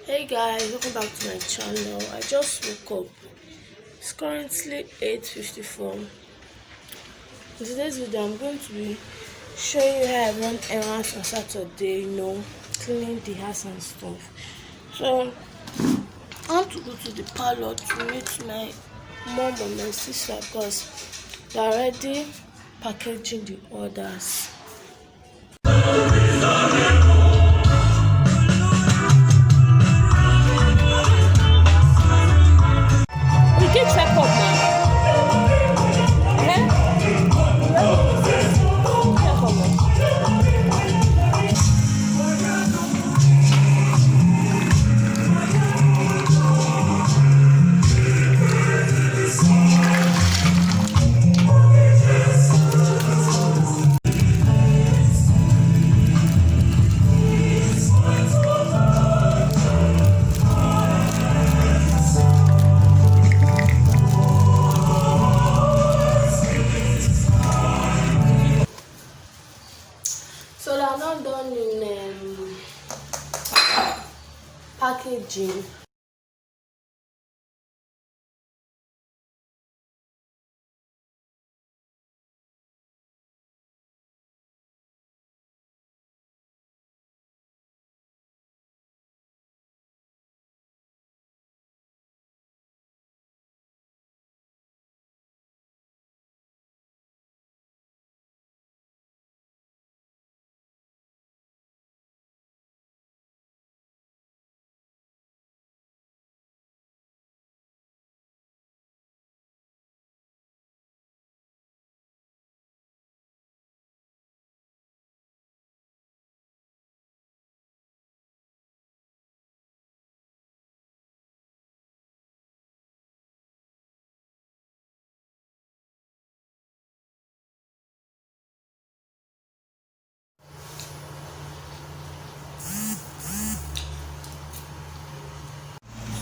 Hey guys, welcome back to my channel. I just woke up. It's currently 8:54. In today's video, I'm going to be showing you how I run errands on Saturday, cleaning the house and stuff. So, I want to go to the parlor to meet my mom and my sister because they're already packaging the orders. We get check up now. So I'm not done in packaging.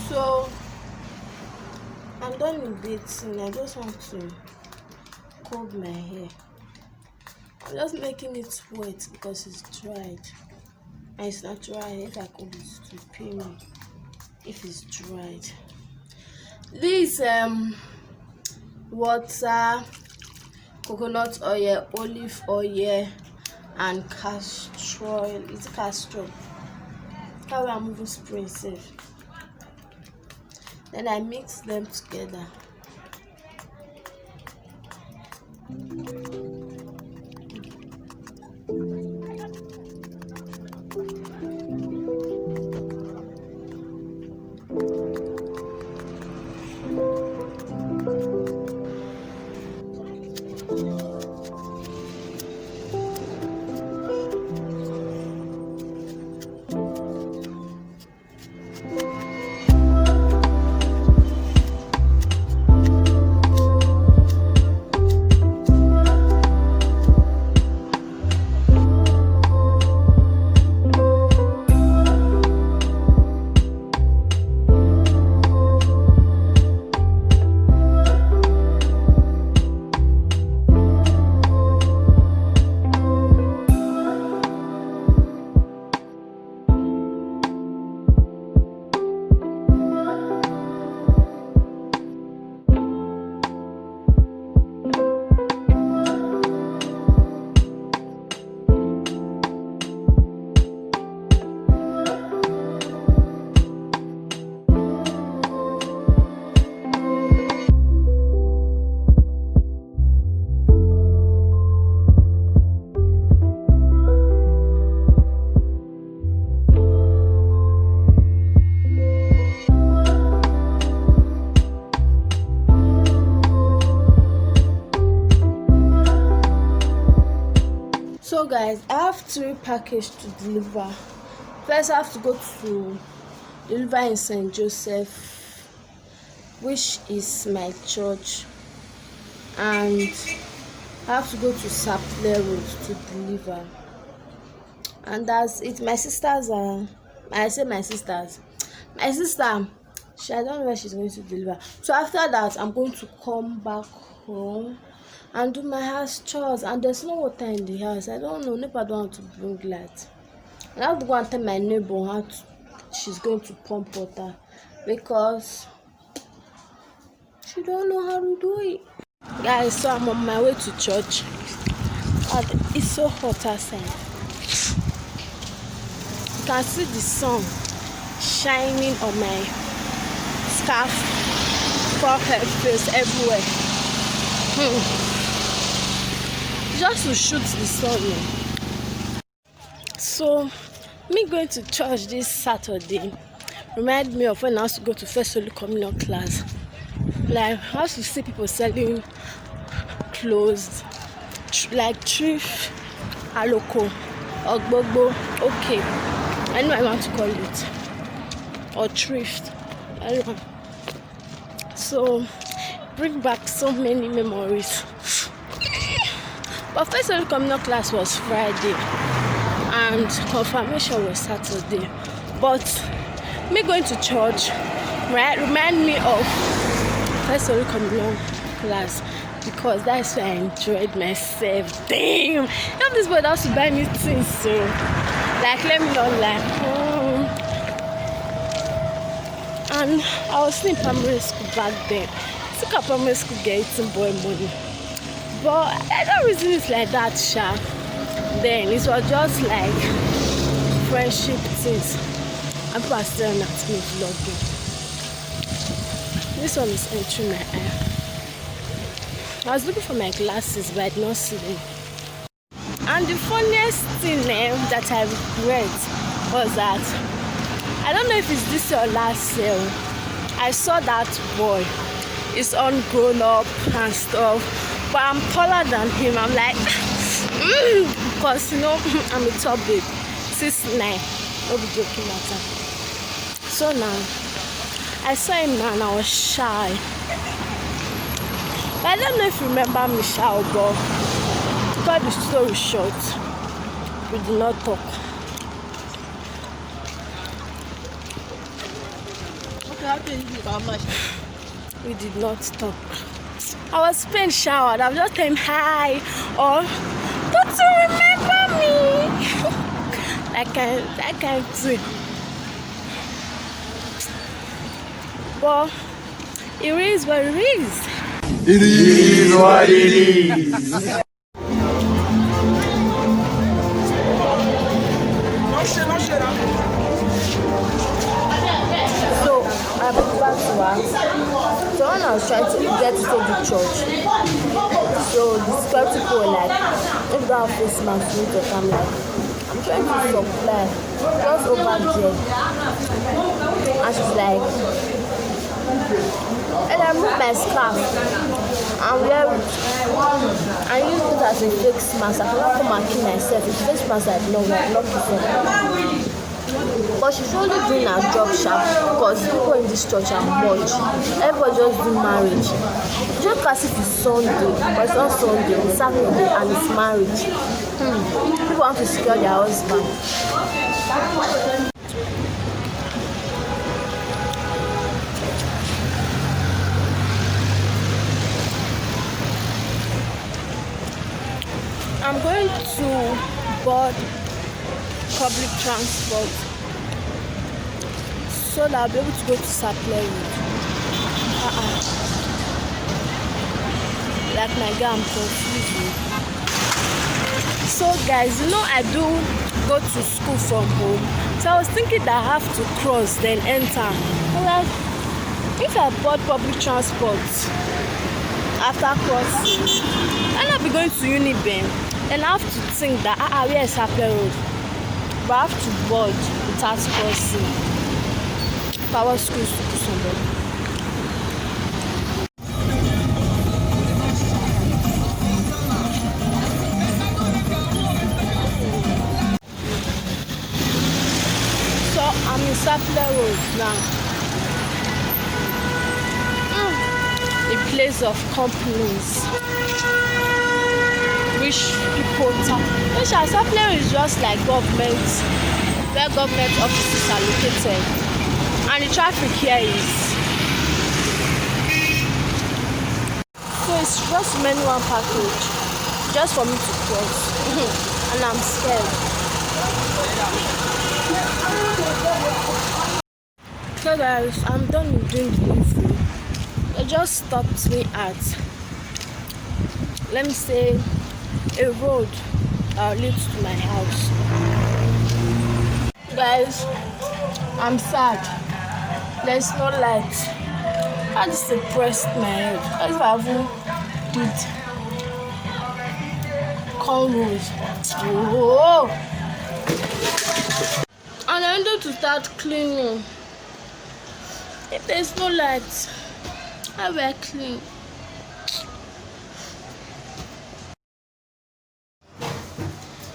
So I'm done with dating. I just want to comb my hair. I'm just making it wet because it's dried. And it's not dry. If I comb it to pay me if it's dried. This water, coconut oil, olive oil, and castor oil. It's castor. How I'm moving spring safe. Then I mix them together. So guys, I have 3 packages to deliver. First, I have to go to deliver in St. Joseph, which is my church, and I have to go to Sapele Road to deliver. And that's it. My sisters are, I say my sisters, my sister, I don't know where she's going to deliver. So after that, I'm going to come back home and do my house chores, and there's no water in the house. I don't know, NEPA don't want to bring light. I have to go and tell my neighbor how to she's going to pump water because she don't know how to do it. Guys, so I'm on my way to church and it's so hot outside. You can see the sun shining on my scarf, forehead, face, everywhere. Just to shoot the sun. So me going to church this Saturday remind me of when I used to go to First Holy Communion class. Like I used to see people selling clothes like thrift, aloko, ogbogbo, okay, I know I want to call it, or thrift. I don't know. So bring back so many memories. But First Holy Communion class was Friday and confirmation was Saturday. But me going to church, right, remind me of First Holy Communion class because that's where I enjoyed myself. Damn! Now this boy has to buy me things, so like let me not lie. And I was in primary school back then. Took a primary school getting boy money. But I don't reason it like that, sha. Then it was just like friendship things. And people are staring at me vlogging. This one is entering my eye. I was looking for my glasses, but I did not see them. And the funniest thing that I regret was that I don't know if it's this or last year. I saw that boy. He's all grown up and stuff, but I'm taller than him. I'm like, because you know I'm a tall babe, 6'9". I'll be joking matter. So now I saw him now and I was shy. But I don't know if you remember Michelle, but to cut the story short, we did not talk. We did not talk. I was being showered. I was just saying hi or don't you remember me? that kind of thing. But it is what it is. It is what it is. So I went back to work. So when I was trying to get to the church, so the security people were like, if you don't have face mask, you need to come. Like, I'm trying to supply just over there. And she's like, and I moved my scarf and wear it. I use it as a face mask. I cannot come and kill myself. It's face mask I don't wear, not before. But she's only doing her job sharp because people in this church are much. Everybody just do marriage. It's just as if it's Sunday, but it's not Sunday, it's Saturday and it's marriage. People want to secure their husband. I'm going to board public transport so that I'll be able to go to Sapele Road. Like my guy, I'm confused. So guys, you know I do go to school from home, so I was thinking that I have to cross then enter. I'm like, if I board public transport after crossing and I'll be going to Uniben, then I have to think that where is Sapele Road? But I have to board without crossing. Power school to do somebody. So I'm in Sapele Road now. A place of companies. Rich people talk. Sapele is just like government, where government offices are located. And the traffic here is so it's just many one package just for me to cross. And I'm scared. So guys, I'm done with doing delivery. They just stopped me at, let me say, a road that leads to my house. Guys, I'm sad. There's no light. I just depressed my head. As if I haven't did cornrows. Whoa! And I need to start cleaning. If there's no light, how will I clean?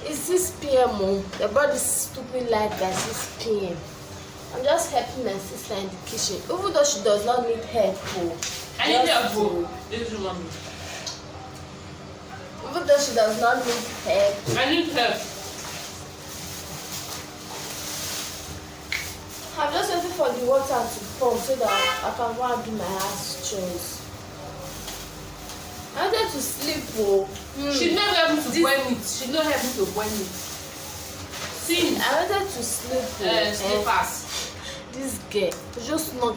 It's 6 p.m. The brought this stupid light by 6 p.m. I'm just helping my sister in the kitchen, even though she does not need help. I need help. This is one. Even though she does not need help. I need help. I'm just waiting for the water to pump so that I can go and do my house chores. I wanted to sleep. She's not able to boil it. She's not able to boil it. See, I wanted to sleep. sleep fast. This girl just not.